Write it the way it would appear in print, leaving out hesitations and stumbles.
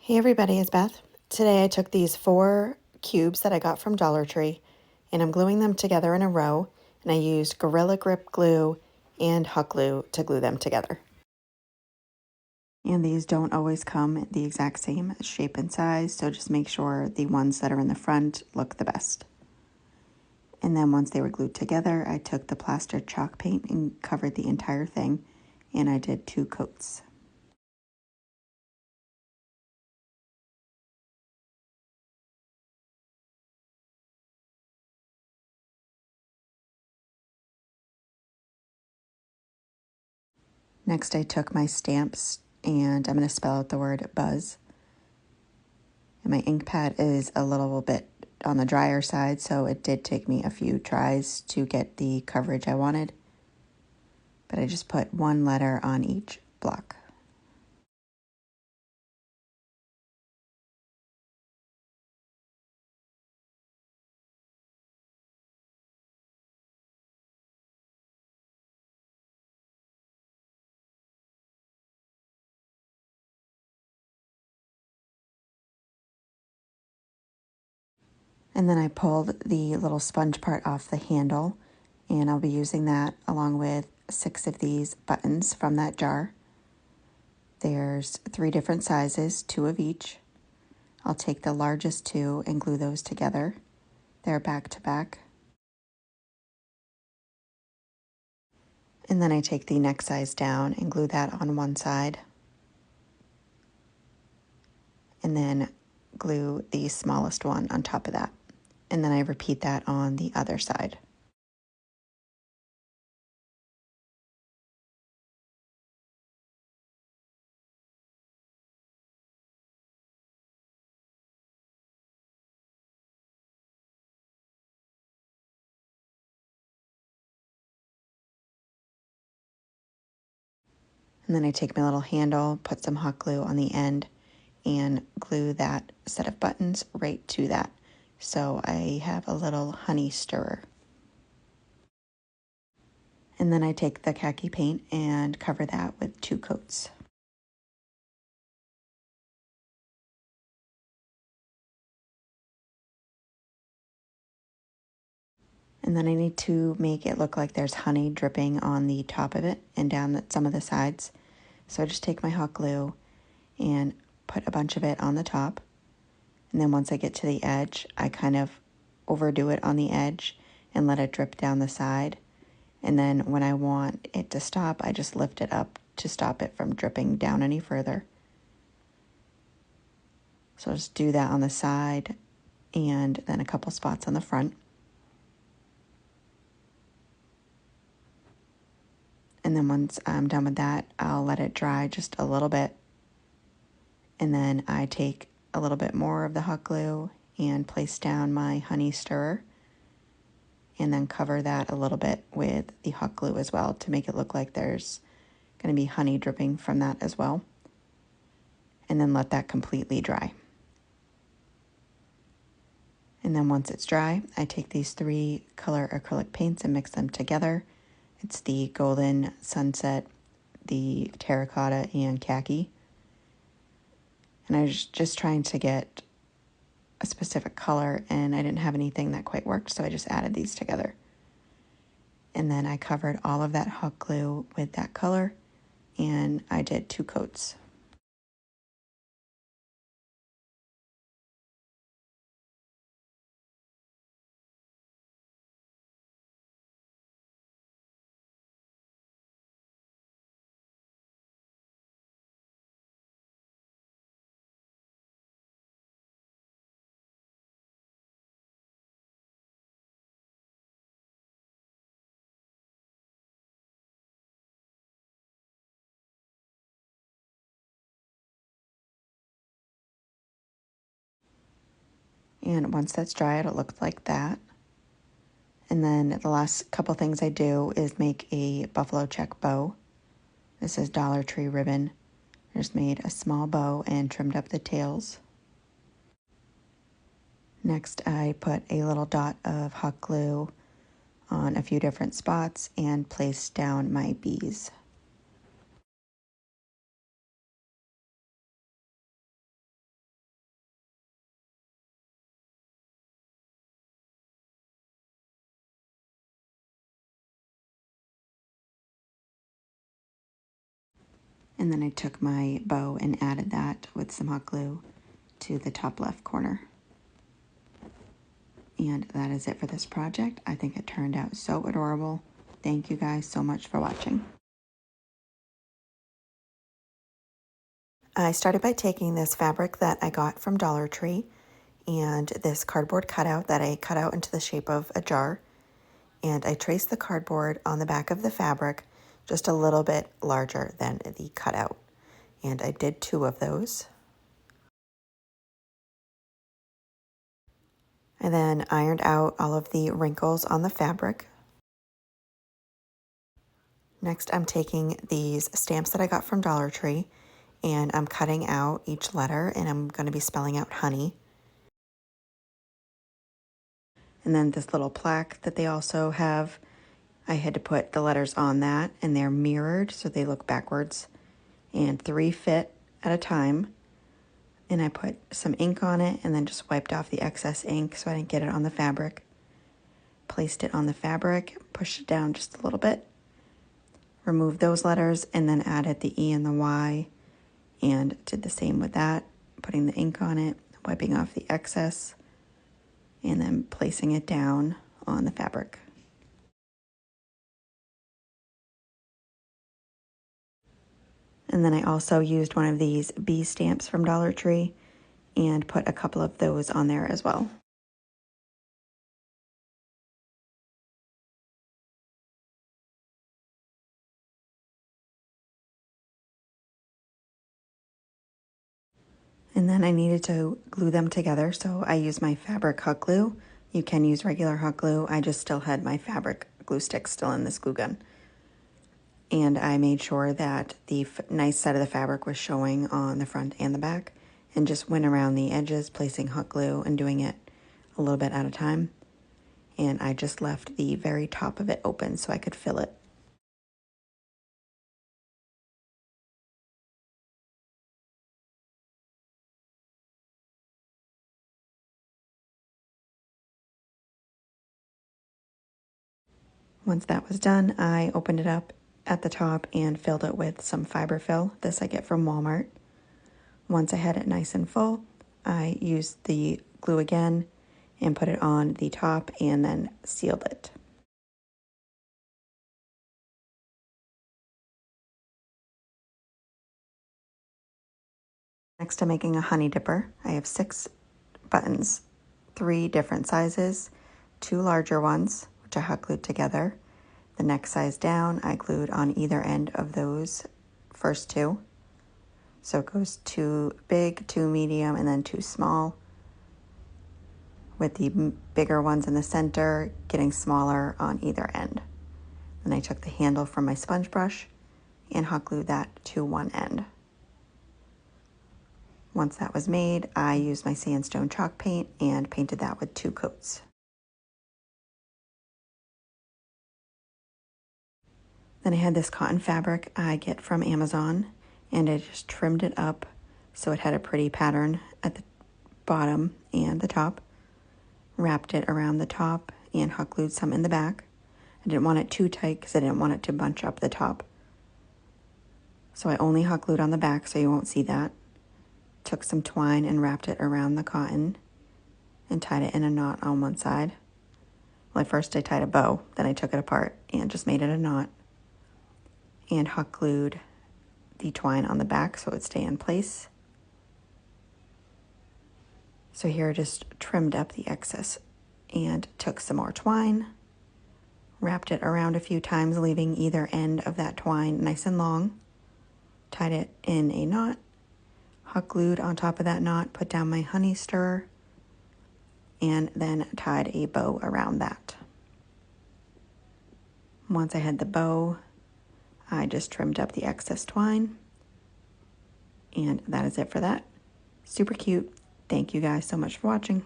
Hey everybody, it's Beth. Today I took these 4 cubes that I got from Dollar Tree and I'm gluing them together in a row, and I used Gorilla Grip glue and hot glue to glue them together. And these don't always come the exact same shape and size, so just make sure the ones that are in the front look the best. And then once they were glued together, I took the Plaster chalk paint and covered the entire thing, and I did 2 coats. Next, I took my stamps and I'm going to spell out the word buzz. And my ink pad is a little bit on the drier side, so it did take me a few tries to get the coverage I wanted. But I just put 1 letter on each block. And then I pulled the little sponge part off the handle, and I'll be using that along with 6 of these buttons from that jar. There's 3 different sizes, 2 of each. I'll take the largest 2 and glue those together. They're back to back. And then I take the next size down and glue that on one side. And then glue the smallest one on top of that. And then I repeat that on the other side. And then I take my little handle, put some hot glue on the end, and glue that set of buttons right to that. So I have a little honey stirrer. And then I take the khaki paint and cover that with 2 coats. And then I need to make it look like there's honey dripping on the top of it and down some of the sides. So I just take my hot glue and put a bunch of it on the top. And then once I get to the edge, I kind of overdo it on the edge and let it drip down the side. And then when I want it to stop, I just lift it up to stop it from dripping down any further. So I'll just do that on the side and then a couple spots on the front. And then once I'm done with that, I'll let it dry just a little bit. And then I take a little bit more of the hot glue and place down my honey stirrer, and then cover that a little bit with the hot glue as well to make it look like there's going to be honey dripping from that as well. And then let that completely dry. And then once it's dry, I take these 3 color acrylic paints and mix them together. It's the Golden Sunset, the Terracotta, and Khaki. And I was just trying to get a specific color, and I didn't have anything that quite worked, so I just added these together. And then I covered all of that hot glue with that color, and I did 2 coats. And once that's dry, it'll look like that. And then the last couple things I do is make a buffalo check bow. This is Dollar Tree ribbon. I just made a small bow and trimmed up the tails. Next, I put a little dot of hot glue on a few different spots and placed down my bees. And then I took my bow and added that with some hot glue to the top left corner. And that is it for this project. I think it turned out so adorable. Thank you guys so much for watching. I started by taking this fabric that I got from Dollar Tree and this cardboard cutout that I cut out into the shape of a jar. And I traced the cardboard on the back of the fabric just a little bit larger than the cutout. And I did 2 of those. I then ironed out all of the wrinkles on the fabric. Next, I'm taking these stamps that I got from Dollar Tree and I'm cutting out each letter and I'm going to be spelling out honey. And then this little plaque that they also have, I had to put the letters on that and they're mirrored so they look backwards, and 3 fit at a time. And I put some ink on it and then just wiped off the excess ink so I didn't get it on the fabric. Placed it on the fabric, pushed it down just a little bit, removed those letters, and then added the E and the Y, and did the same with that, putting the ink on it, wiping off the excess, and then placing it down on the fabric. And then I also used one of these bee stamps from Dollar Tree and put a couple of those on there as well. And then I needed to glue them together, so I used my fabric hot glue. You can use regular hot glue. I just still had my fabric glue stick still in this glue gun. And I made sure that the nice side of the fabric was showing on the front and the back, and just went around the edges, placing hot glue and doing it a little bit at a time. And I just left the very top of it open so I could fill it. Once that was done, I opened it up at the top and filled it with some fiber fill. This I get from Walmart. Once I had it nice and full, I used the glue again and put it on the top and then sealed it. Next, I'm making a honey dipper. I have 6 buttons, 3 different sizes, 2 larger ones, which I hot glued together. The next size down, I glued on either end of those first 2. So it goes 2 big, 2 medium, and then 2 small, with the bigger ones in the center getting smaller on either end. Then I took the handle from my sponge brush and hot glued that to one end. Once that was made, I used my sandstone chalk paint and painted that with 2 coats. Then I had this cotton fabric I get from Amazon, and I just trimmed it up so it had a pretty pattern at the bottom and the top. Wrapped it around the top and hot glued some in the back. I didn't want it too tight because I didn't want it to bunch up the top. So I only hot glued on the back so you won't see that. Took some twine and wrapped it around the cotton and tied it in a knot on one side. Well, at first I tied a bow, then I took it apart and just made it a knot. And hot glued the twine on the back so it would stay in place. So here I just trimmed up the excess and took some more twine, wrapped it around a few times, leaving either end of that twine nice and long, tied it in a knot, hot glued on top of that knot, put down my honey stirrer, and then tied a bow around that. Once I had the bow, I just trimmed up the excess twine, and that is it for that. Super cute. Thank you guys so much for watching.